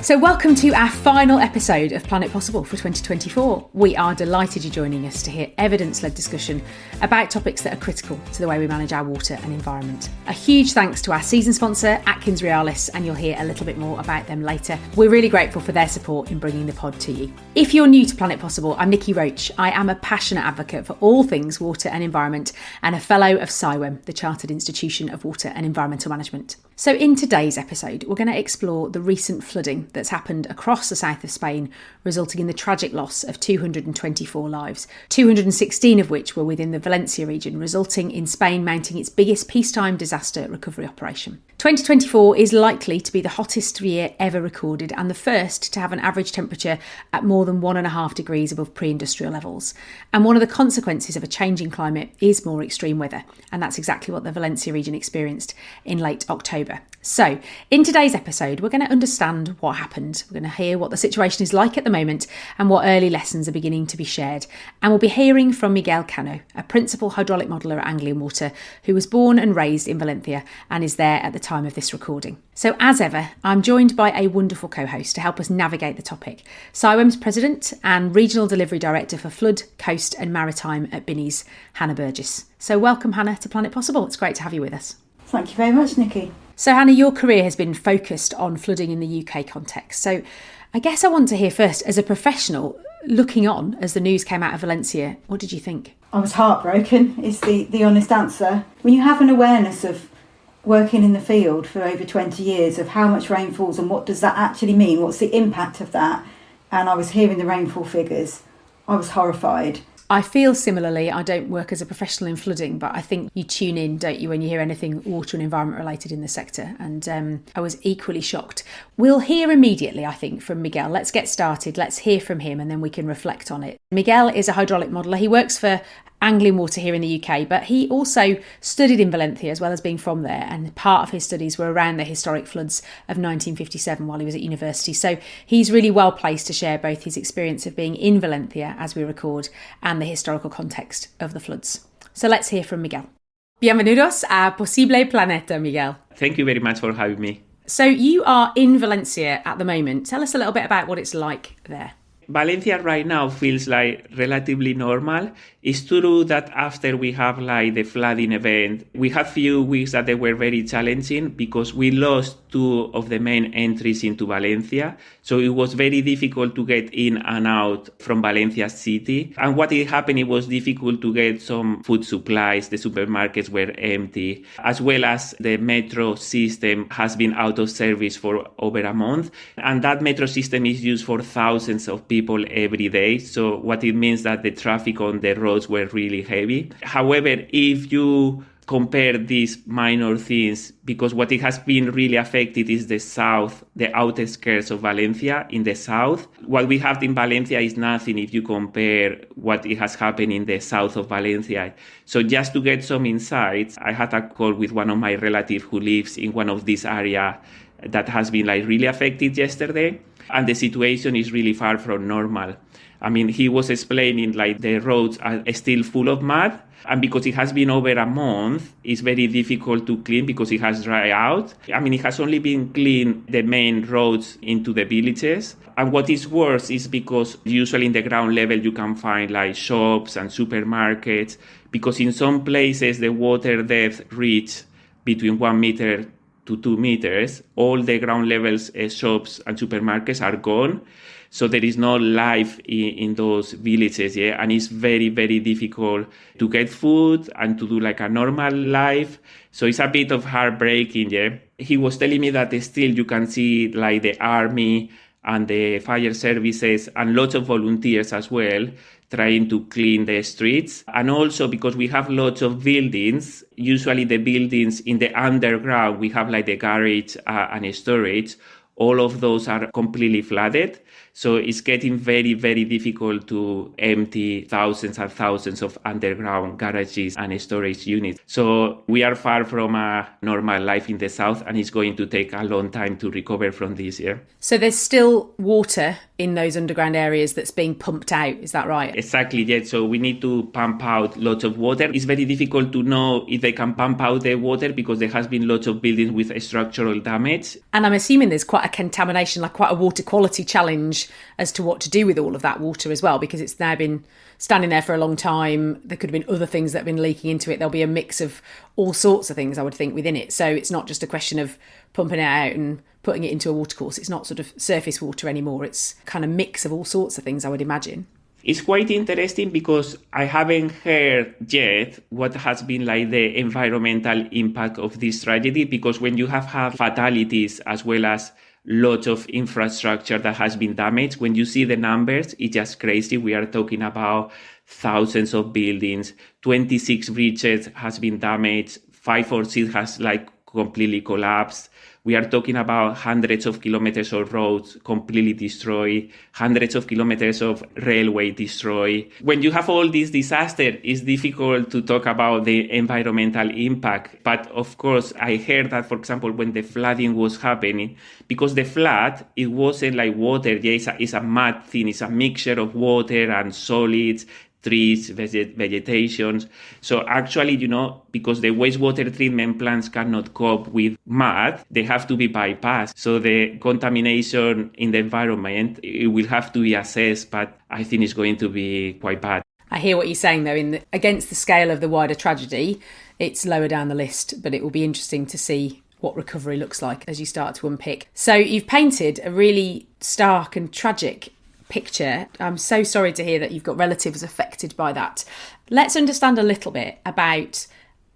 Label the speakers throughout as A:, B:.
A: So welcome to our final episode of Planet Possible for 2024. We are delighted you're joining us to hear evidence-led discussion about topics that are critical to the way we manage our water and environment. A huge thanks to our season sponsor, Atkins Realis, and you'll hear a little bit more about them later. We're really grateful for their support in bringing the pod to you. If you're new to Planet Possible, I'm Nikki Roach. I am a passionate advocate for all things water and environment and a fellow of CIWEM, the Chartered Institution of Water and Environmental Management. So in today's episode, we're going to explore the recent flooding that's happened across the south of Spain, resulting in the tragic loss of 224 lives, 216 of which were within the Valencia region, resulting in Spain mounting its biggest peacetime disaster recovery operation. 2024 is likely to be the hottest year ever recorded and the first to have an average temperature at more than 1.5 degrees above pre-industrial levels. And one of the consequences of a changing climate is more extreme weather. And that's exactly what the Valencia region experienced in late October. So in today's episode, we're going to understand what happened. We're going to hear what the situation is like at the moment and what early lessons are beginning to be shared. And we'll be hearing from Miguel Cano, a principal hydraulic modeller at Anglian Water, who was born and raised in Valencia and is there at the time of this recording. So as ever, I'm joined by a wonderful co-host to help us navigate the topic. CIWEM's President and Regional Delivery Director for Flood, Coast and Maritime at Binnies, Hannah Burgess. So welcome, Hannah, to Planet Possible. It's great to have you with us.
B: Thank you very much, Nikki.
A: So Hannah, your career has been focused on flooding in the UK context. So I guess I want to hear first, as a professional, looking on as the news came out of Valencia, what did you think?
B: I was heartbroken, is the honest answer. When you have an awareness of working in the field for over 20 years of how much rain falls and what does that actually mean, what's the impact of that, and I was hearing the rainfall figures, I was horrified.
A: I feel similarly. I don't work as a professional in flooding, but I think you tune in, don't you, when you hear anything water and environment related in the sector. And I was equally shocked. We'll hear immediately, I think, from Miguel. Let's get started. Let's hear from him and then we can reflect on it. Miguel is a hydraulic modeller. He works for Anglian Water here in the UK, but he also studied in Valencia as well as being from there, and part of his studies were around the historic floods of 1957 while he was at university. So he's really well placed to share both his experience of being in Valencia as we record and the historical context of the floods. So let's hear from Miguel. Bienvenidos a Posible Planeta, Miguel.
C: Thank you very much for having me.
A: So you are in Valencia at the moment. Tell us a little bit about what it's like there.
C: Valencia right now feels like relatively normal. It's true that after we have like the flooding event, we had few weeks that they were very challenging because we lost two of the main entries into Valencia. So it was very difficult to get in and out from Valencia city. And what happened, it was difficult to get some food supplies. The supermarkets were empty, as well as the metro system has been out of service for over a month. And that metro system is used for thousands of people every day. So what it means that the traffic on the roads were really heavy. However, if you compare these minor things, because what it has been really affected is the south, the outskirts of Valencia in the south. What we have in Valencia is nothing if you compare what it has happened in the south of Valencia. So just to get some insights, I had a call with one of my relatives who lives in one of these areas that has been like really affected yesterday. And the situation is really far from normal. I mean, he was explaining like the roads are still full of mud. And because it has been over a month, it's very difficult to clean because it has dried out. I mean, it has only been cleaned the main roads into the villages. And what is worse is because usually in the ground level, you can find like shops and supermarkets, because in some places, the water depth reach between 1 meter to 2 meters. All the ground levels shops and supermarkets are gone. So there is no life in those villages, yeah, and it's very, very difficult to get food and to do like a normal life. So it's a bit of heartbreaking, yeah. He was telling me that still you can see like the army and the fire services and lots of volunteers as well trying to clean the streets. And also because we have lots of buildings, usually the buildings in the underground, we have like the garage and storage. All of those are completely flooded. So it's getting very, very difficult to empty thousands and thousands of underground garages and storage units. So we are far from a normal life in the south, and it's going to take a long time to recover from this year.
A: So there's still water in those underground areas that's being pumped out. Is that right?
C: Exactly, yeah. So we need to pump out lots of water. It's very difficult to know if they can pump out the water because there has been lots of buildings with structural damage.
A: And I'm assuming there's quite a contamination, like quite a water quality challenge as to what to do with all of that water as well, because it's now been standing there for a long time. There could have been other things that have been leaking into it. There'll be a mix of all sorts of things, I would think, within it. So it's not just a question of pumping it out and putting it into a watercourse. It's not sort of surface water anymore. It's kind of mix of all sorts of things, I would imagine.
C: It's quite interesting because I haven't heard yet what has been like the environmental impact of this tragedy, because when you have had fatalities as well as lots of infrastructure that has been damaged, when you see the numbers, it's just crazy. We are talking about thousands of buildings, 26 bridges has been damaged, 5 or 6 has like completely collapsed. We are talking about hundreds of kilometers of roads completely destroyed, hundreds of kilometers of railway destroyed. When you have all this disaster, it's difficult to talk about the environmental impact. But of course, I heard that, for example, when the flooding was happening, because the flood, it wasn't like water. Yeah, it's a mud thing. It's a mixture of water and solids, trees, vegetations. So actually, because the wastewater treatment plants cannot cope with mud, they have to be bypassed. So the contamination in the environment, it will have to be assessed, but I think it's going to be quite bad.
A: I hear what you're saying, though. Against the scale of the wider tragedy, it's lower down the list, but it will be interesting to see what recovery looks like as you start to unpick. So you've painted a really stark and tragic picture. I'm so sorry to hear that you've got relatives affected by that. Let's understand a little bit about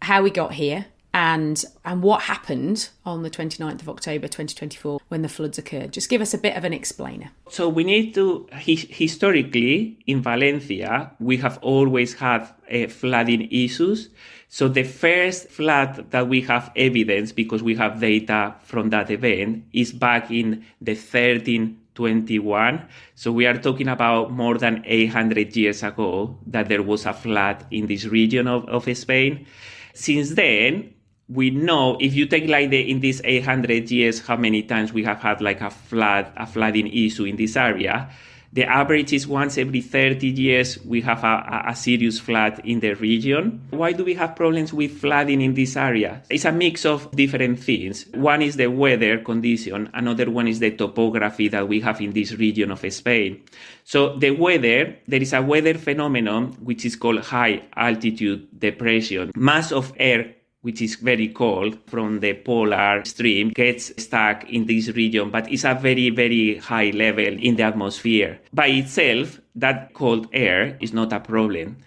A: how we got here and what happened on the 29th of October 2024 when the floods occurred. Just give us a bit of an explainer.
C: So we need to, historically in Valencia, we have always had flooding issues. So the first flood that we have evidence, because we have data from that event, is back in the 1321. So we are talking about more than 800 years ago that there was a flood in this region of Spain. Since then, we know if you take like in these 800 years, how many times we have had like a flooding issue in this area. The average is once every 30 years, we have a serious flood in the region. Why do we have problems with flooding in this area? It's a mix of different things. One is the weather condition. Another one is the topography that we have in this region of Spain. So the weather, there is a weather phenomenon which is called high altitude depression. Mass of air, which is very cold from the polar stream, gets stuck in this region, but it's a very, very high level in the atmosphere. By itself, that cold air is not a problem.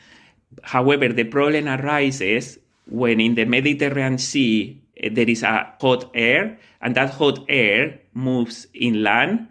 C: However, the problem arises when in the Mediterranean Sea, there is a hot air, and that hot air moves inland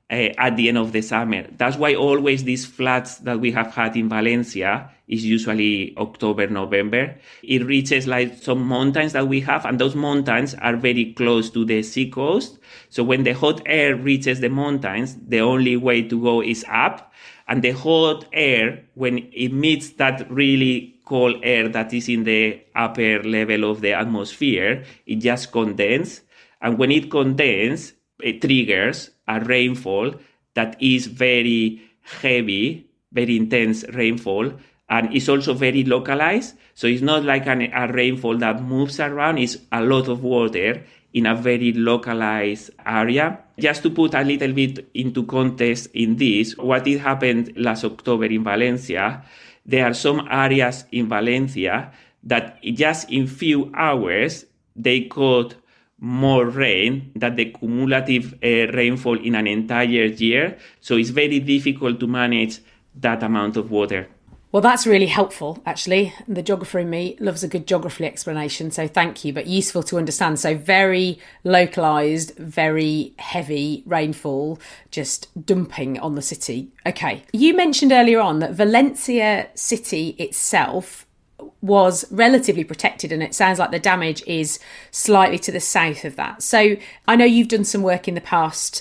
C: at the end of the summer. That's why always these floods that we have had in Valencia is usually October, November. It reaches like some mountains that we have, and those mountains are very close to the sea coast. So when the hot air reaches the mountains, the only way to go is up. And the hot air, when it meets that really cold air that is in the upper level of the atmosphere, it just condenses. And when it condenses, it triggers a rainfall that is very heavy, very intense rainfall, and it's also very localized. So it's not like a rainfall that moves around, it's a lot of water in a very localized area. Just to put a little bit into context in this, what it happened last October in Valencia, there are some areas in Valencia that just in few hours, they caught more rain than the cumulative rainfall in an entire year. So it's very difficult to manage that amount of water.
A: Well, that's really helpful, actually. The geographer in me loves a good geography explanation, so thank you, but useful to understand. So very localised, very heavy rainfall, just dumping on the city. Okay. You mentioned earlier on that Valencia city itself was relatively protected, and it sounds like the damage is slightly to the south of that. So I know you've done some work in the past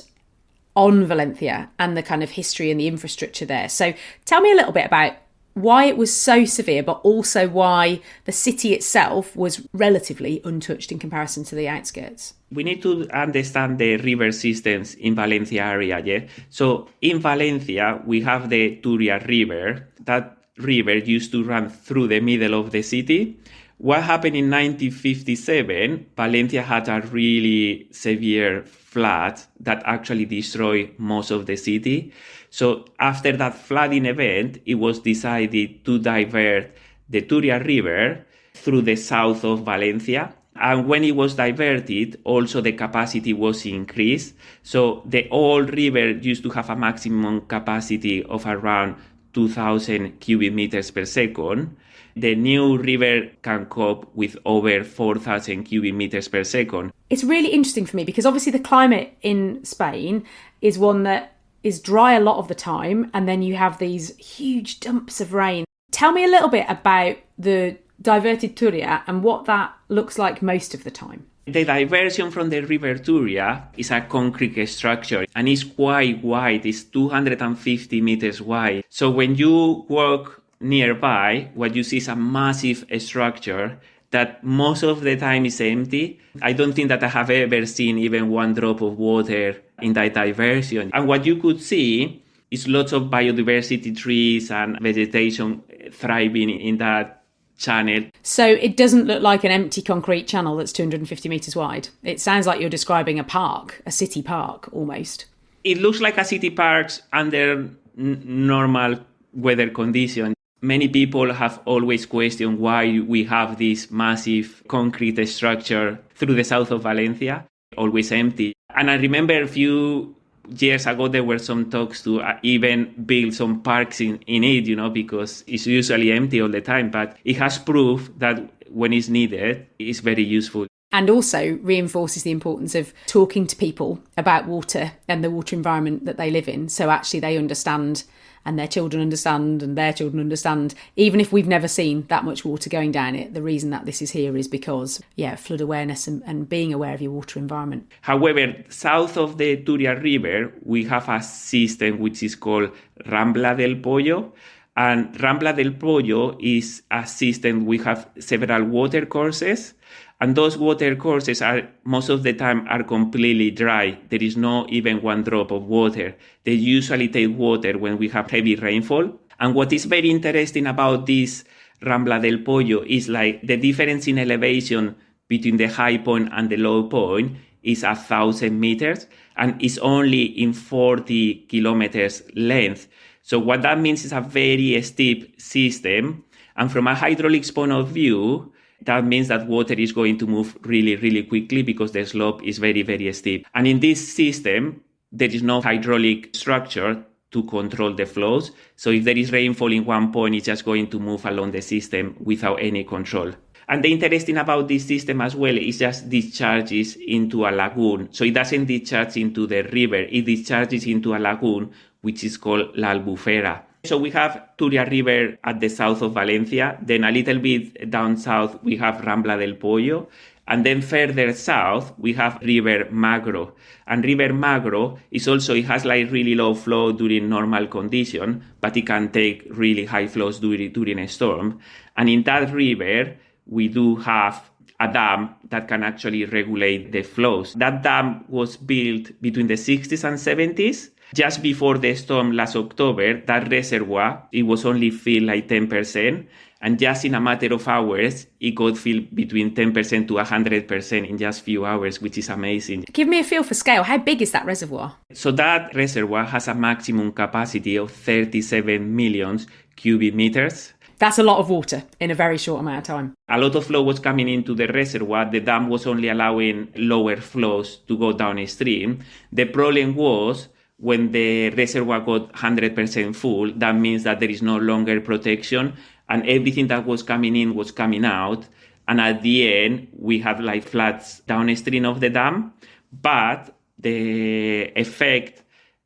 A: on Valencia and the kind of history and the infrastructure there. So tell me a little bit about why it was so severe, but also why the city itself was relatively untouched in comparison to the outskirts.
C: We need to understand the river systems in Valencia area, yeah? So in Valencia, we have the Turia River. That river used to run through the middle of the city. What happened in 1957, Valencia had a really severe flood that actually destroyed most of the city. So after that flooding event, it was decided to divert the Turia River through the south of Valencia. And when it was diverted, also the capacity was increased. So the old river used to have a maximum capacity of around 2,000 cubic meters per second. The new river can cope with over 4,000 cubic meters per second.
A: It's really interesting for me because obviously the climate in Spain is one that is dry a lot of the time, and then you have these huge dumps of rain. Tell me a little bit about the diverted Turia and what that looks like most of the time.
C: The diversion from the river Turia is a concrete structure and it's quite wide. It's 250 meters wide. So when you walk nearby, what you see is a massive structure that most of the time is empty. I don't think that I have ever seen even one drop of water in that diversion. And what you could see is lots of biodiversity, trees and vegetation thriving in that channel.
A: So it doesn't look like an empty concrete channel that's 250 metres wide. It sounds like you're describing a park, a city park almost.
C: It looks like a city park under normal weather conditions. Many people have always questioned why we have this massive concrete structure through the south of Valencia, always empty. And I remember a few years ago, there were some talks to even build some parks in it, because it's usually empty all the time. But it has proved that when it's needed, it's very useful.
A: And also reinforces the importance of talking to people about water and the water environment that they live in. So actually they understand and their children understand and their children understand. Even if we've never seen that much water going down it, the reason that this is here is because, flood awareness and being aware of your water environment.
C: However, south of the Turia River, we have a system which is called Rambla del Pollo. And Rambla del Pollo is a system, we have several water courses. And those water courses are most of the time are completely dry. There is not even one drop of water. They usually take water when we have heavy rainfall. And what is very interesting about this Rambla del Pollo is like the difference in elevation between the high point and the low point is 1,000 meters and is only in 40 kilometers length. So what that means is a very steep system. And from a hydraulics point of view, that means that water is going to move really, really quickly because the slope is very, very steep. And in this system, there is no hydraulic structure to control the flows. So if there is rainfall in one point, it's just going to move along the system without any control. And the interesting about this system as well is just discharges into a lagoon. So it doesn't discharge into the river. It discharges into a lagoon, which is called La Albufera. So we have Turia River at the south of Valencia. Then a little bit down south, we have Rambla del Pollo. And then further south, we have River Magro. And River Magro is also, it has like really low flow during normal condition, but it can take really high flows during a storm. And in that river, we do have a dam that can actually regulate the flows. That dam was built between the 60s and 70s. Just before the storm last October, that reservoir, it was only filled like 10%. And just in a matter of hours, it got filled between 10% to 100% in just few hours, which is amazing.
A: Give me a feel for scale. How big is that reservoir?
C: So that reservoir has a maximum capacity of 37 million cubic meters.
A: That's a lot of water in a very short amount of time.
C: A lot of flow was coming into the reservoir. The dam was only allowing lower flows to go downstream. The problem was when the reservoir got 100% full, that means that there is no longer protection and everything that was coming in was coming out. And at the end, we had like floods downstream of the dam, but the effect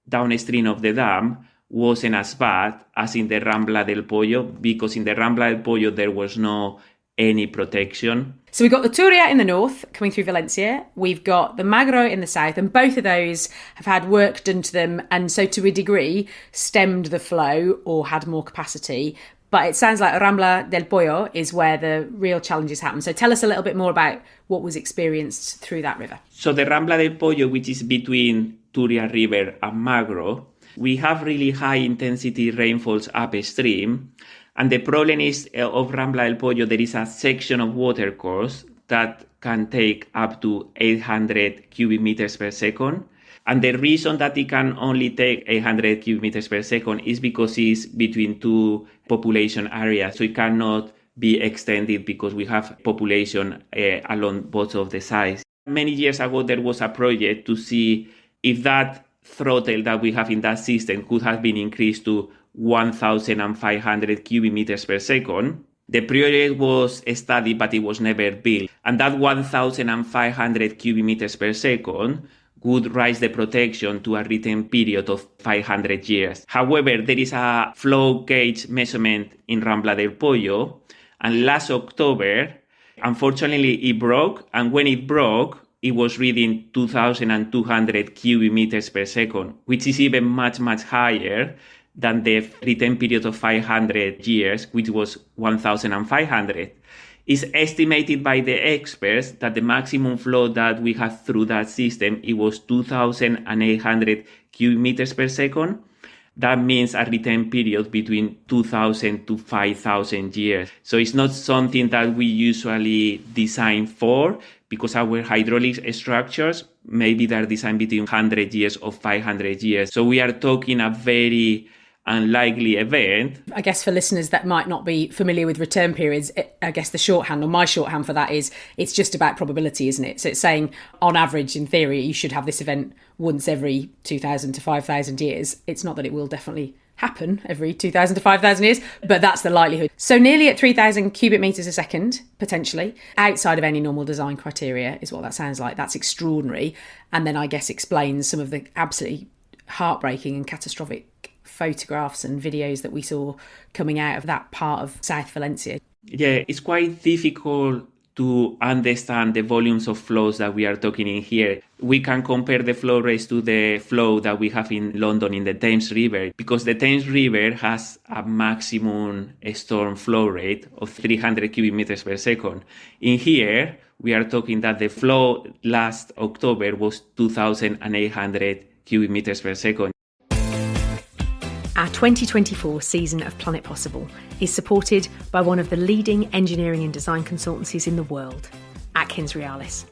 C: downstream of the dam wasn't as bad as in the Rambla del Pollo, because in the Rambla del Pollo, there was no any protection.
A: So we've got the Turia in the north coming through Valencia. We've got the Magro in the south, and both of those have had work done to them. And so to a degree, stemmed the flow or had more capacity. But it sounds like Rambla del Pollo is where the real challenges happen. So tell us a little bit more about what was experienced through that river.
C: So the Rambla del Pollo, which is between Turia River and Magro, we have really high intensity rainfalls upstream. And the problem is of Rambla del Pollo, there is a section of watercourse that can take up to 800 cubic meters per second. And the reason that it can only take 800 cubic meters per second is because it's between two population areas. So it cannot be extended because we have population along both of the sides. Many years ago, there was a project to see if that throttle that we have in that system could have been increased to 1,500 cubic meters per second. The project was studied, but it was never built. And that 1,500 cubic meters per second would raise the protection to a written period of 500 years. However, there is a flow gauge measurement in Rambla del Pollo, and last October, unfortunately, it broke, and when it broke, it was reading 2,200 cubic meters per second, which is even much, much higher than the written period of 500 years, which was 1,500. It's estimated by the experts that the maximum flow that we have through that system, it was 2,800 cubic meters per second. That means a return period between 2,000 to 5,000 years. So it's not something that we usually design for, because our hydraulic structures, maybe they're designed between 100 years or 500 years. So we are talking a very unlikely event.
A: I guess for listeners that might not be familiar with return periods, I guess the shorthand, or my shorthand for that, is it's just about probability, isn't it? So it's saying on average, in theory, you should have this event once every 2,000 to 5,000 years. It's not that it will definitely happen every 2,000 to 5,000 years, but that's the likelihood. So nearly at 3,000 cubic meters a second, potentially, outside of any normal design criteria is what that sounds like. That's extraordinary. And then I guess explains some of the absolutely heartbreaking and catastrophic photographs and videos that we saw coming out of that part of South Valencia.
C: Yeah, it's quite difficult to understand the volumes of flows that we are talking in here. We can compare the flow rates to the flow that we have in London in the Thames River, because the Thames River has a maximum storm flow rate of 300 cubic meters per second. In here, we are talking that the flow last October was 2,800 cubic meters per second.
A: Our 2024 season of Planet Possible is supported by one of the leading engineering and design consultancies in the world, Atkins Realis.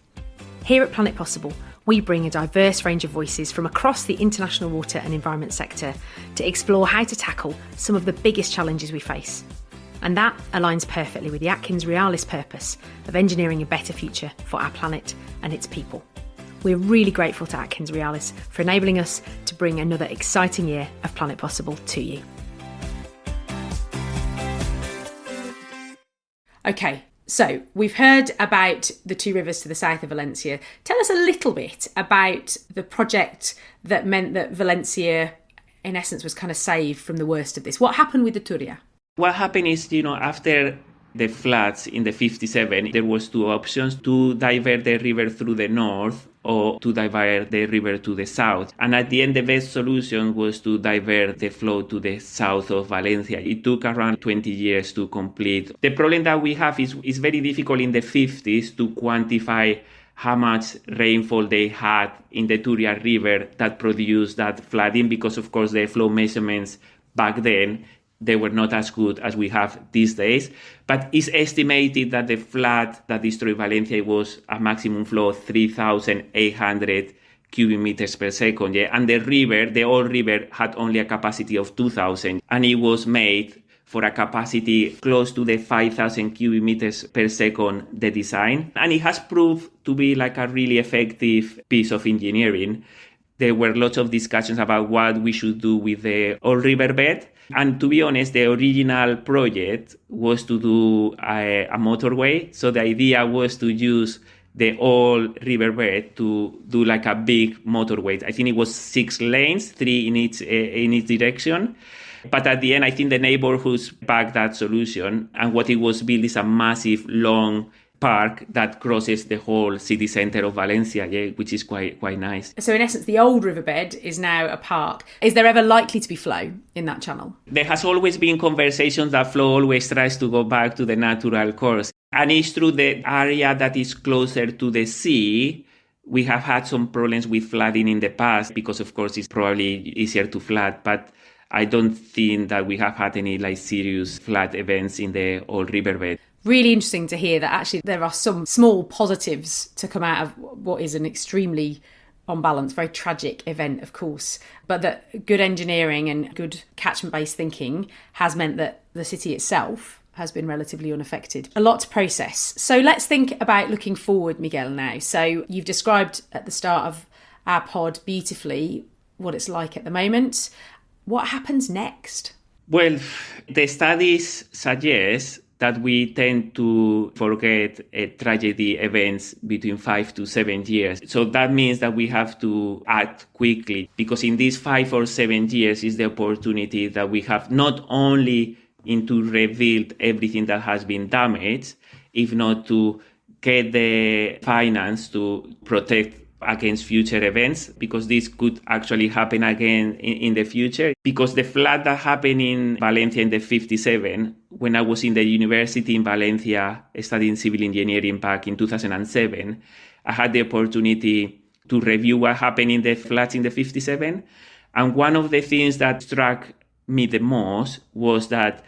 A: Here at Planet Possible, we bring a diverse range of voices from across the international water and environment sector to explore how to tackle some of the biggest challenges we face. And that aligns perfectly with the Atkins Realis purpose of engineering a better future for our planet and its people. We're really grateful to Atkins Realis for enabling us to bring another exciting year of Planet Possible to you. Okay, so we've heard about the two rivers to the south of Valencia. Tell us a little bit about the project that meant that Valencia, in essence, was kind of saved from the worst of this. What happened with the Turia?
C: What happened is, after the floods in the 57, there was two options: to divert the river through the north or to divert the river to the south. And at the end, the best solution was to divert the flow to the south of Valencia. It took around 20 years to complete. The problem that we have is it's very difficult in the 50s to quantify how much rainfall they had in the Turia River that produced that flooding, because of course the flow measurements back then, they were not as good as we have these days. But it's estimated that the flood that destroyed Valencia was a maximum flow of 3,800 cubic meters per second. Yeah? And the river, the old river, had only a capacity of 2,000. And it was made for a capacity close to the 5,000 cubic meters per second, the design. And it has proved to be like a really effective piece of engineering. There were lots of discussions about what we should do with the old riverbed. And to be honest, the original project was to do a motorway. So the idea was to use the old riverbed to do like a big motorway. I think it was 6 lanes, 3 in each direction. But at the end, I think the neighborhoods backed that solution. And what it was built is a massive, long park that crosses the whole city centre of Valencia, which is quite nice.
A: So in essence, the old riverbed is now a park. Is there ever likely to be flow in that channel?
C: There has always been conversations that flow always tries to go back to the natural course. And it's true the area that is closer to the sea, we have had some problems with flooding in the past because, of course, it's probably easier to flood. But I don't think that we have had any serious flood events in the old riverbed.
A: Really interesting to hear that actually there are some small positives to come out of what is an extremely, on balance, very tragic event, of course, but that good engineering and good catchment-based thinking has meant that the city itself has been relatively unaffected. A lot to process. So let's think about looking forward, Miguel, now. So you've described at the start of our pod beautifully what it's like at the moment. What happens next?
C: Well, the studies suggest that we tend to forget tragedy events between 5 to 7 years. So that means that we have to act quickly, because in these 5 or 7 years is the opportunity that we have not only to rebuild everything that has been damaged, if not to get the finance to protect against future events, because this could actually happen again in the future. Because the flood that happened in Valencia in the 57, when I was in the university in Valencia studying civil engineering back in 2007, I had the opportunity to review what happened in the floods in the 57. And one of the things that struck me the most was that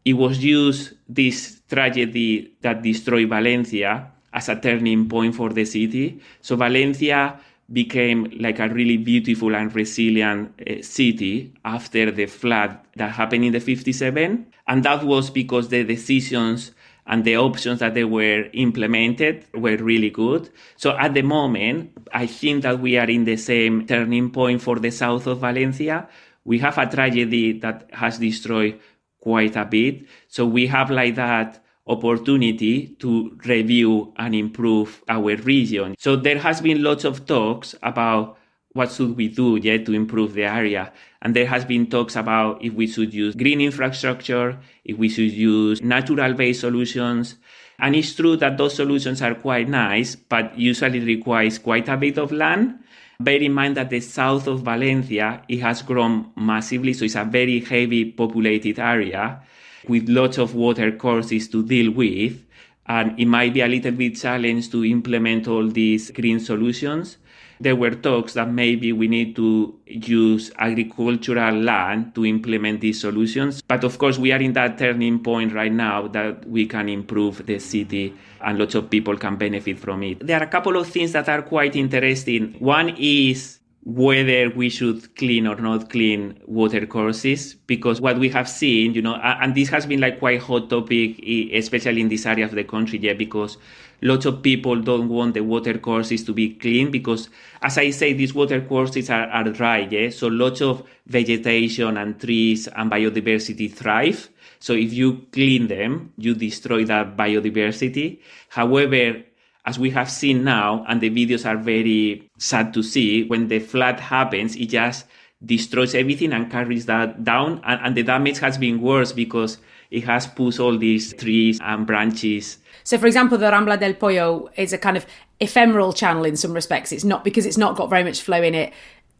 C: it was used, this tragedy that destroyed Valencia, as a turning point for the city. So Valencia became like a really beautiful and resilient city after the flood that happened in the 57. And that was because the decisions and the options that they were implemented were really good. So at the moment, I think that we are in the same turning point for the south of Valencia. We have a tragedy that has destroyed quite a bit. So we have that opportunity to review and improve our region. So there has been lots of talks about what should we do to improve the area. And there has been talks about if we should use green infrastructure, if we should use natural-based solutions. And it's true that those solutions are quite nice, but usually requires quite a bit of land. Bear in mind that the south of Valencia, it has grown massively, so it's a very heavy populated area with lots of water courses to deal with, and it might be a little bit challenging to implement all these green solutions. There were talks that maybe we need to use agricultural land to implement these solutions. But of course, we are in that turning point right now that we can improve the city and lots of people can benefit from it. There are a couple of things that are quite interesting. One is whether we should clean or not clean water courses, because what we have seen, and this has been quite hot topic, especially in this area of the country, because lots of people don't want the water courses to be clean because, as I say, these water courses are dry, so lots of vegetation and trees and biodiversity thrive. So if you clean them, you destroy that biodiversity. However, as we have seen now, and the videos are very sad to see, when the flood happens, it just destroys everything and carries that down. And the damage has been worse because it has pushed all these trees and branches.
A: So, for example, the Rambla del Pollo is a kind of ephemeral channel in some respects. It's not because it's not got very much flow in it.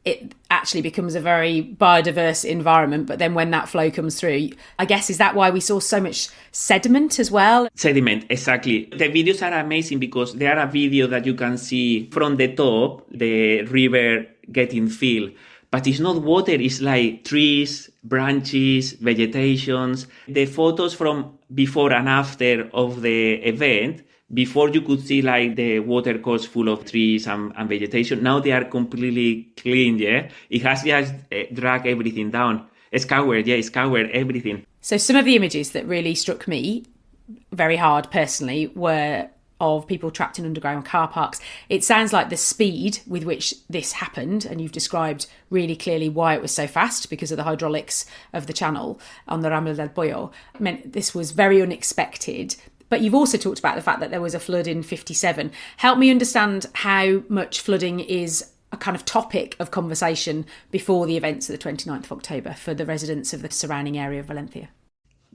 A: It actually becomes a very biodiverse environment. But then when that flow comes through, I guess, is that why we saw so much sediment as well?
C: Sediment, exactly. The videos are amazing because they are a video that you can see from the top, the river getting filled. But it's not water, it's trees, branches, vegetations. The photos from before and after of the event, before you could see the water course full of trees and vegetation. Now they are completely clean, It has just dragged everything down. It's covered everything.
A: So some of the images that really struck me very hard personally were of people trapped in underground car parks. It sounds like the speed with which this happened, and you've described really clearly why it was so fast because of the hydraulics of the channel on the Rambla del Pollo, meant this was very unexpected. But you've also talked about the fact that there was a flood in 57. Help me understand how much flooding is a kind of topic of conversation before the events of the 29th of October for the residents of the surrounding area of Valencia.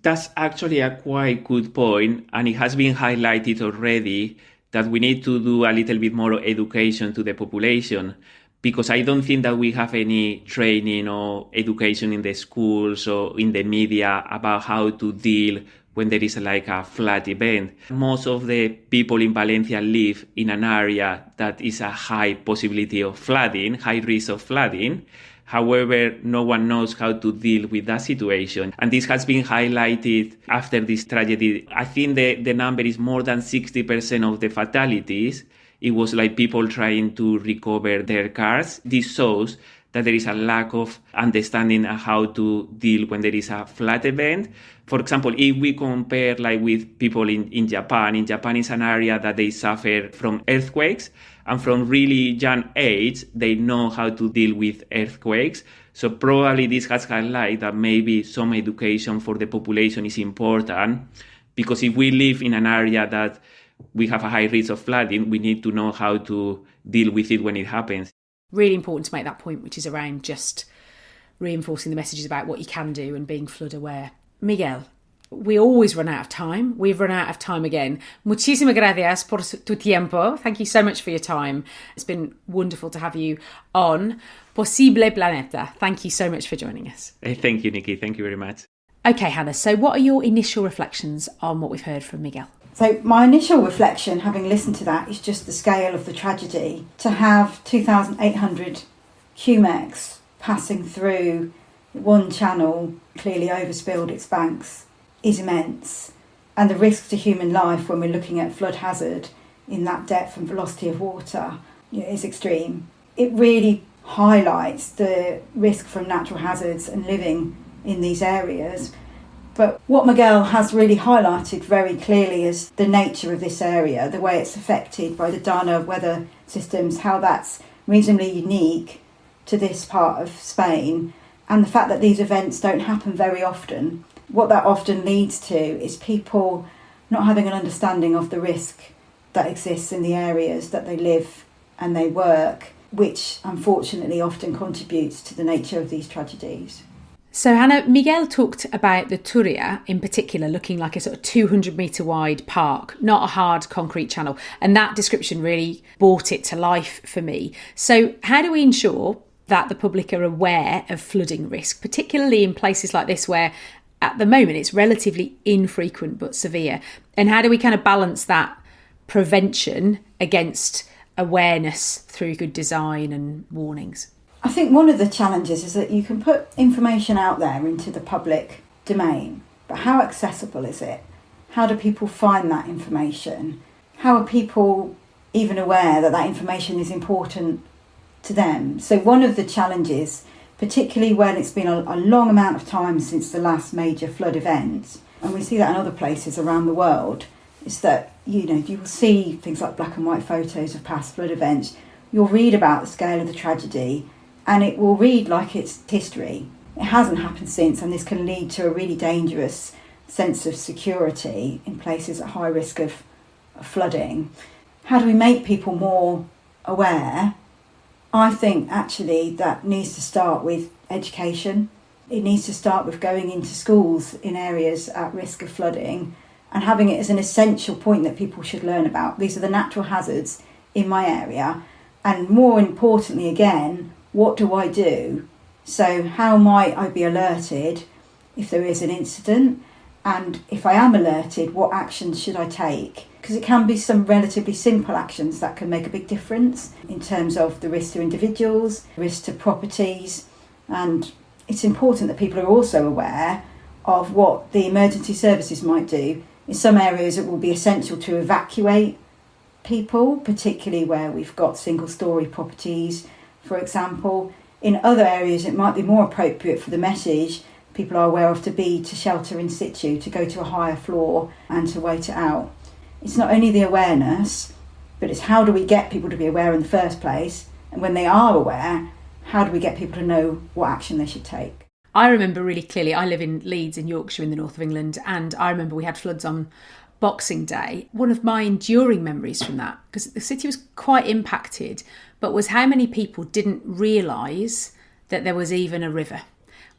C: That's actually a quite good point, and it has been highlighted already that we need to do a little bit more education to the population, because I don't think that we have any training or education in the schools or in the media about how to deal when there is like a flood event. Most of the people in Valencia live in an area that is a high possibility of flooding, high risk of flooding. However, no one knows how to deal with that situation. And this has been highlighted after this tragedy. I think the number is more than 60% of the fatalities. It was like people trying to recover their cars. This shows that there is a lack of understanding of how to deal when there is a flood event. For example, if we compare like with people in Japan is an area that they suffer from earthquakes, and from really young age, they know how to deal with earthquakes. So probably this has highlighted that maybe some education for the population is important, because if we live in an area that we have a high risk of flooding, we need to know how to deal with it when it happens.
A: Really important to make that point, which is around just reinforcing the messages about what you can do and being flood aware. Miguel, we always run out of time. We've run out of time again. Muchísimas gracias por tu tiempo. Thank you so much for your time. It's been wonderful to have you on Posible Planeta. Thank you so much for joining us.
C: Thank you, Nikki. Thank you very much.
A: Okay, Hannah, so what are your initial reflections on what we've heard from Miguel?
B: So my initial reflection, having listened to that, is just the scale of the tragedy. To have 2,800 QMEX passing through one channel, clearly overspilled its banks, is immense. And the risk to human life when we're looking at flood hazard in that depth and velocity of water is extreme. It really highlights the risk from natural hazards and living in these areas. But what Miguel has really highlighted very clearly is the nature of this area, the way it's affected by the Dana weather systems, how that's reasonably unique to this part of Spain, and the fact that these events don't happen very often. What that often leads to is people not having an understanding of the risk that exists in the areas that they live and they work, which unfortunately often contributes to the nature of these tragedies.
A: So Hannah, Miguel talked about the Turia in particular looking like a sort of 200 metre wide park, not a hard concrete channel. And that description really brought it to life for me. So how do we ensure that the public are aware of flooding risk, particularly in places like this where at the moment it's relatively infrequent but severe? And how do we kind of balance that prevention against awareness through good design and warnings?
B: I think one of the challenges is that you can put information out there into the public domain, but how accessible is it? How do people find that information? How are people even aware that that information is important to them? So one of the challenges, particularly when it's been a long amount of time since the last major flood event, and we see that in other places around the world, is that, you will see things like black and white photos of past flood events. You'll read about the scale of the tragedy, and it will read like it's history. It hasn't happened since, and this can lead to a really dangerous sense of security in places at high risk of flooding. How do we make people more aware? I think actually that needs to start with education. It needs to start with going into schools in areas at risk of flooding and having it as an essential point that people should learn about. These are the natural hazards in my area, and more importantly again, what do I do? So how might I be alerted if there is an incident? And if I am alerted, what actions should I take? Because it can be some relatively simple actions that can make a big difference in terms of the risk to individuals, risk to properties. And it's important that people are also aware of what the emergency services might do. In some areas it will be essential to evacuate people, particularly where we've got single-storey properties, for example. In other areas it might be more appropriate for the message people are aware of to be to shelter in situ, to go to a higher floor and to wait it out. It's not only the awareness, but it's how do we get people to be aware in the first place, and when they are aware, how do we get people to know what action they should take?
A: I remember really clearly, I live in Leeds in Yorkshire in the north of England, and I remember we had floods on Boxing Day. One of my enduring memories from that, because the city was quite impacted, but was how many people didn't realise that there was even a river.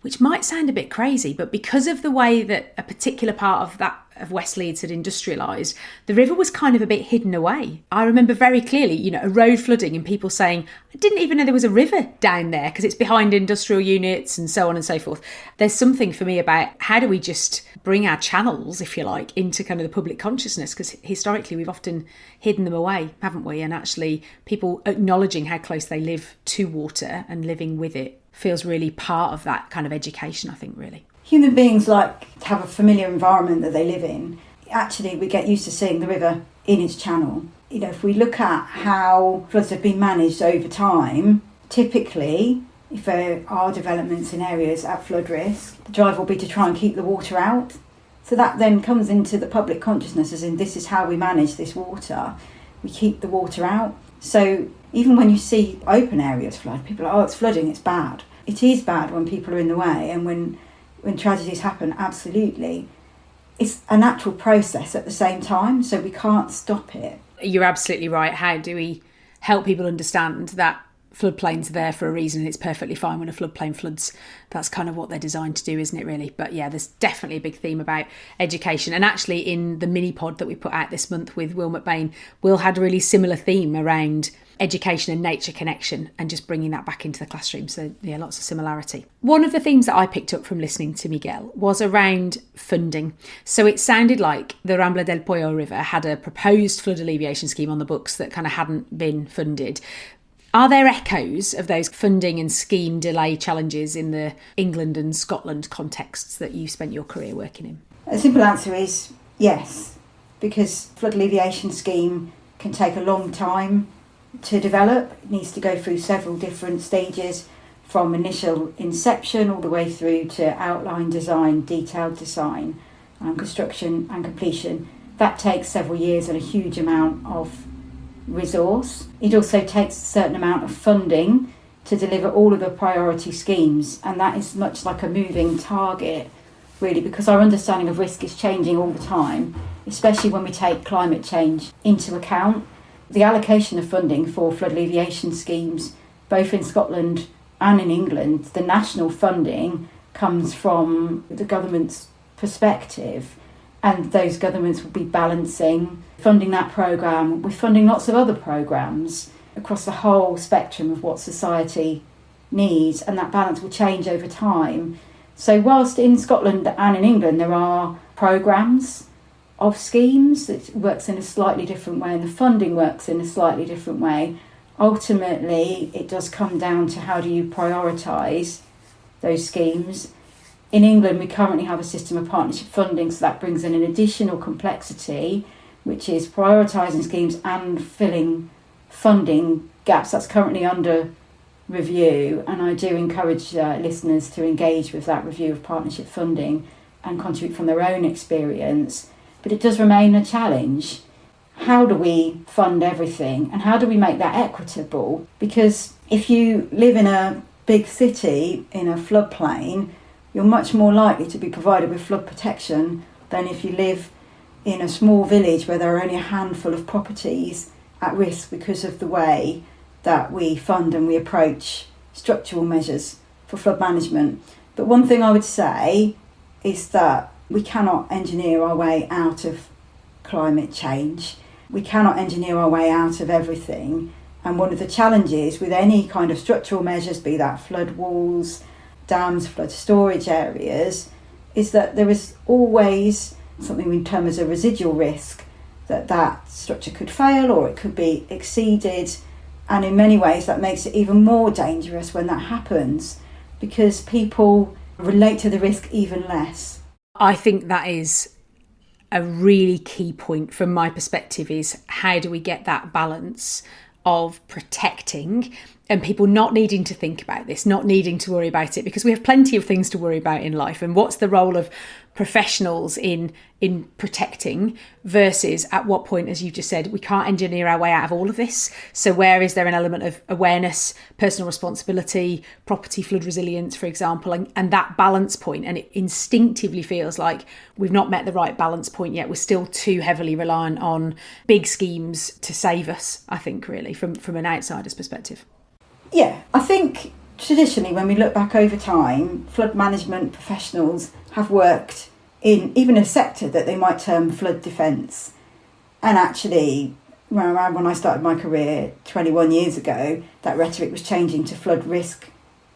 A: which might sound a bit crazy, but because of the way that a particular part of West Leeds had industrialised, the river was kind of a bit hidden away. I remember very clearly, a road flooding and people saying, I didn't even know there was a river down there because it's behind industrial units and so on and so forth. There's something for me about how do we just bring our channels, if you like, into kind of the public consciousness, because historically we've often hidden them away, haven't we? And actually people acknowledging how close they live to water and living with it feels really part of that kind of education, I think, really.
B: Human beings like to have a familiar environment that they live in. Actually, we get used to seeing the river in its channel. If we look at how floods have been managed over time, typically, if there are developments in areas at flood risk, the drive will be to try and keep the water out. So that then comes into the public consciousness as in this is how we manage this water. We keep the water out. So even when you see open areas flood, people are, it's flooding, it's bad. It is bad when people are in the way, and when tragedies happen, absolutely. It's a natural process at the same time, so we can't stop it.
A: You're absolutely right. How do we help people understand that floodplains are there for a reason and it's perfectly fine when a floodplain floods? That's kind of what they're designed to do, isn't it, really? But yeah, there's definitely a big theme about education. And actually in the mini pod that we put out this month with Will McBain, Will had a really similar theme around education and nature connection and just bringing that back into the classroom. So yeah, lots of similarity. One of the themes that I picked up from listening to Miguel was around funding. So it sounded like the Rambla del Pollo River had a proposed flood alleviation scheme on the books that kind of hadn't been funded. Are there echoes of those funding and scheme delay challenges in the England and Scotland contexts that you spent your career working in?
B: A simple answer is yes, because flood alleviation scheme can take a long time to develop. It needs to go through several different stages, from initial inception all the way through to outline design, detailed design, construction and completion. That takes several years and a huge amount of resource. It also takes a certain amount of funding to deliver all of the priority schemes, and that is much like a moving target, really, because our understanding of risk is changing all the time, especially when we take climate change into account. The allocation of funding for flood alleviation schemes, both in Scotland and in England, the national funding comes from the government's perspective, and those governments will be balancing funding that programme with funding lots of other programmes across the whole spectrum of what society needs, and that balance will change over time. So whilst in Scotland and in England there are programmes of schemes that works in a slightly different way and the funding works in a slightly different way, ultimately it does come down to how do you prioritise those schemes. In England we currently have a system of partnership funding, so that brings in an additional complexity, which is prioritising schemes and filling funding gaps. That's currently under review, and I do encourage listeners to engage with that review of partnership funding and contribute from their own experience. But it does remain a challenge. How do we fund everything, and how do we make that equitable? Because if you live in a big city in a floodplain, you're much more likely to be provided with flood protection than if you live in a small village where there are only a handful of properties at risk because of the way that we fund and we approach structural measures for flood management. But one thing I would say is that we cannot engineer our way out of climate change. We cannot engineer our way out of everything. And one of the challenges with any kind of structural measures, be that flood walls, dams, flood storage areas, is that there is always something we term as a residual risk, that structure could fail or it could be exceeded. And in many ways that makes it even more dangerous when that happens, because people relate to the risk even less.
A: I think that is a really key point from my perspective, is how do we get that balance of protecting and people not needing to think about this, not needing to worry about it, because we have plenty of things to worry about in life. And what's the role of professionals in protecting versus at what point, as you just said, we can't engineer our way out of all of this. So where is there an element of awareness, personal responsibility, property flood resilience, for example, and that balance point? And it instinctively feels like we've not met the right balance point yet. We're still too heavily reliant on big schemes to save us, I think, really, from an outsider's perspective.
B: Yeah, I think traditionally, when we look back over time, flood management professionals have worked in even a sector that they might term flood defence. And actually, around when I started my career 21 years ago, that rhetoric was changing to flood risk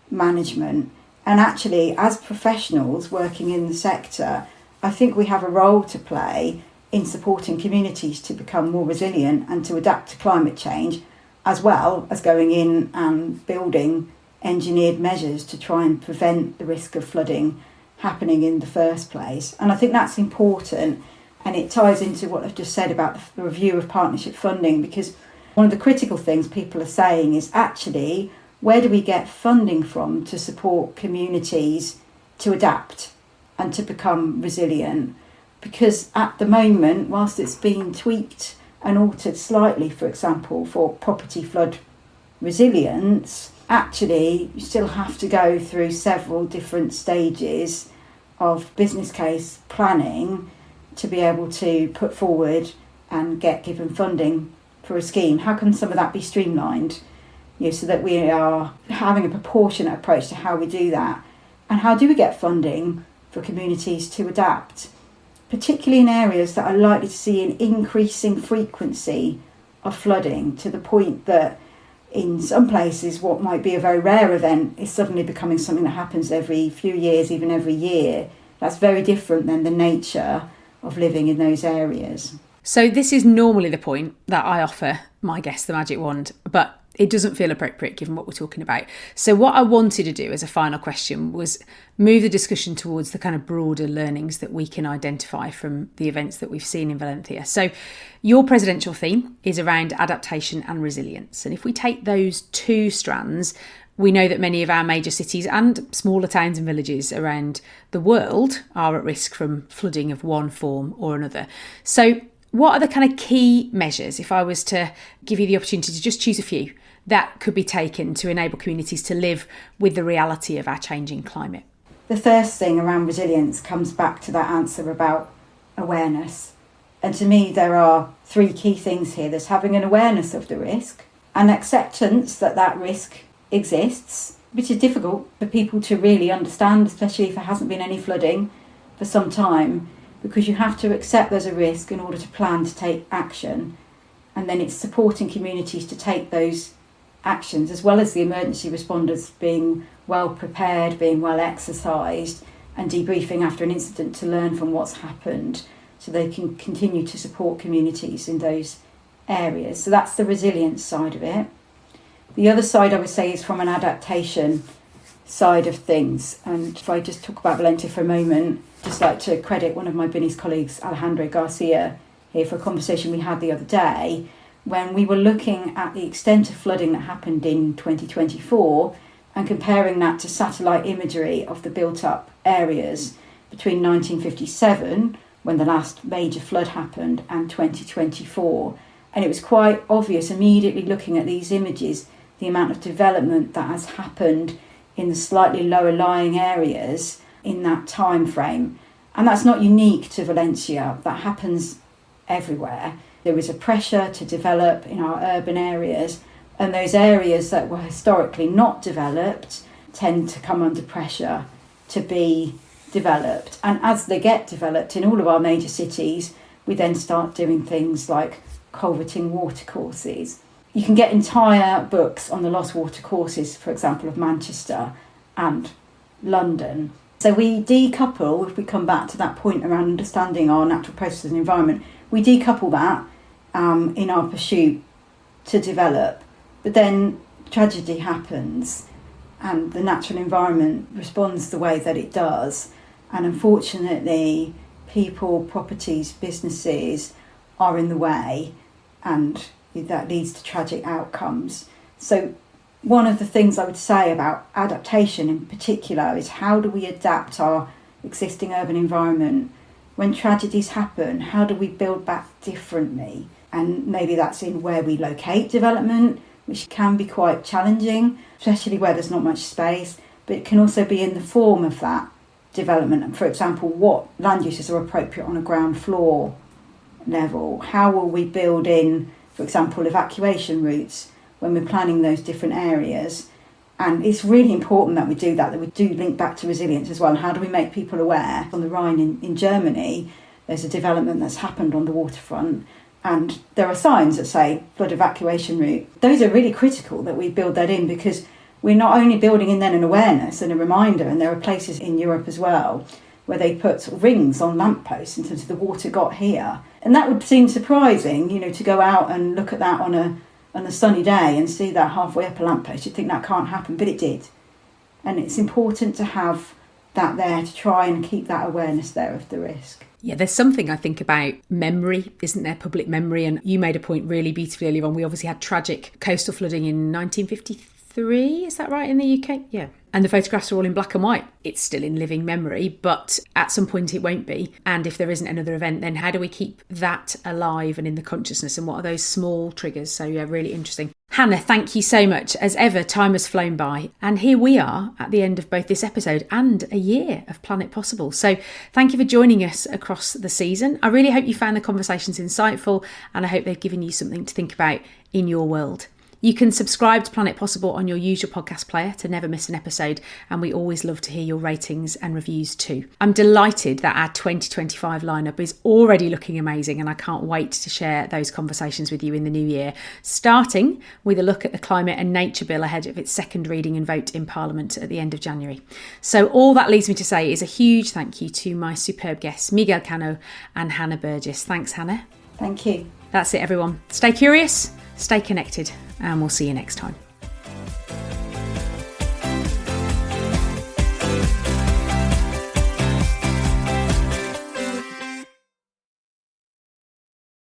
B: management. And actually, as professionals working in the sector, I think we have a role to play in supporting communities to become more resilient and to adapt to climate change, as well as going in and building engineered measures to try and prevent the risk of flooding happening in the first place. And I think that's important, and it ties into what I've just said about the review of partnership funding, because one of the critical things people are saying is actually, where do we get funding from to support communities to adapt and to become resilient? Because at the moment, whilst it's been tweaked and altered slightly, for example, for property flood resilience, actually you still have to go through several different stages of business case planning to be able to put forward and get given funding for a scheme. How can some of that be streamlined? So that we are having a proportionate approach to how we do that. And how do we get funding for communities to adapt, particularly in areas that are likely to see an increasing frequency of flooding, to the point that in some places what might be a very rare event is suddenly becoming something that happens every few years, even every year. That's very different than the nature of living in those areas.
A: So this is normally the point that I offer my guests the magic wand, but it doesn't feel appropriate given what we're talking about. So what I wanted to do as a final question was move the discussion towards the kind of broader learnings that we can identify from the events that we've seen in Valencia. So your presidential theme is around adaptation and resilience. And if we take those two strands, we know that many of our major cities and smaller towns and villages around the world are at risk from flooding of one form or another. So what are the kind of key measures, if I was to give you the opportunity to just choose a few, that could be taken to enable communities to live with the reality of our changing climate?
B: The first thing around resilience comes back to that answer about awareness. And to me, there are three key things here. There's having an awareness of the risk, an acceptance that that risk exists, which is difficult for people to really understand, especially if there hasn't been any flooding for some time, because you have to accept there's a risk in order to plan to take action. And then it's supporting communities to take those actions, as well as the emergency responders being well prepared, being well exercised, and debriefing after an incident to learn from what's happened so they can continue to support communities in those areas. So that's the resilience side of it. The other side, I would say, is from an adaptation side of things. And if I just talk about Valencia for a moment, just like to credit one of my Binnies colleagues, Alejandro Garcia, here for a conversation we had the other day when we were looking at the extent of flooding that happened in 2024 and comparing that to satellite imagery of the built-up areas between 1957, when the last major flood happened, and 2024. And it was quite obvious immediately looking at these images, the amount of development that has happened in the slightly lower lying areas in that time frame. And that's not unique to Valencia, that happens everywhere. There is a pressure to develop in our urban areas, and those areas that were historically not developed tend to come under pressure to be developed. And as they get developed in all of our major cities, we then start doing things like culverting watercourses. You can get entire books on the lost watercourses, for example, of Manchester and London. So we decouple, if we come back to that point around understanding our natural processes and environment, we decouple that in our pursuit to develop. But then tragedy happens and the natural environment responds the way that it does. And unfortunately, people, properties, businesses are in the way, and that leads to tragic outcomes. So one of the things I would say about adaptation in particular is how do we adapt our existing urban environment when tragedies happen? How do we build back differently? And maybe that's in where we locate development, which can be quite challenging, especially where there's not much space, but it can also be in the form of that development. For example, what land uses are appropriate on a ground floor level? How will we build in, for example, evacuation routes when we're planning those different areas? And it's really important that we do that we do link back to resilience as well. And how do we make people aware? On the Rhine in Germany, there's a development that's happened on the waterfront, and there are signs that say flood evacuation route. Those are really critical that we build that in, because we're not only building in then an awareness and a reminder, and there are places in Europe as well where they put rings on lampposts in terms of the water got here. And that would seem surprising, to go out and look at that on a sunny day and see that halfway up a lamppost. You'd think that can't happen, but it did. And it's important to have that there to try and keep that awareness there of the risk.
A: Yeah, there's something I think about memory, isn't there? Public memory. And you made a point really beautifully earlier on. We obviously had tragic coastal flooding in 1953, is that right, in the UK? Yeah. And the photographs are all in black and white. It's still in living memory, but at some point it won't be. And if there isn't another event, then how do we keep that alive and in the consciousness? And what are those small triggers? So yeah, really interesting. Hannah, thank you so much. As ever, time has flown by. And here we are at the end of both this episode and a year of Planet Possible. So thank you for joining us across the season. I really hope you found the conversations insightful, and I hope they've given you something to think about in your world. You can subscribe to Planet Possible on your usual podcast player to never miss an episode, and we always love to hear your ratings and reviews too. I'm delighted that our 2025 lineup is already looking amazing, and I can't wait to share those conversations with you in the new year, starting with a look at the Climate and Nature Bill ahead of its second reading and vote in Parliament at the end of January. So all that leaves me to say is a huge thank you to my superb guests, Miguel Cano and Hannah Burgess. Thanks, Hannah.
B: Thank you.
A: That's it, everyone. Stay curious, stay connected, and we'll see you next time.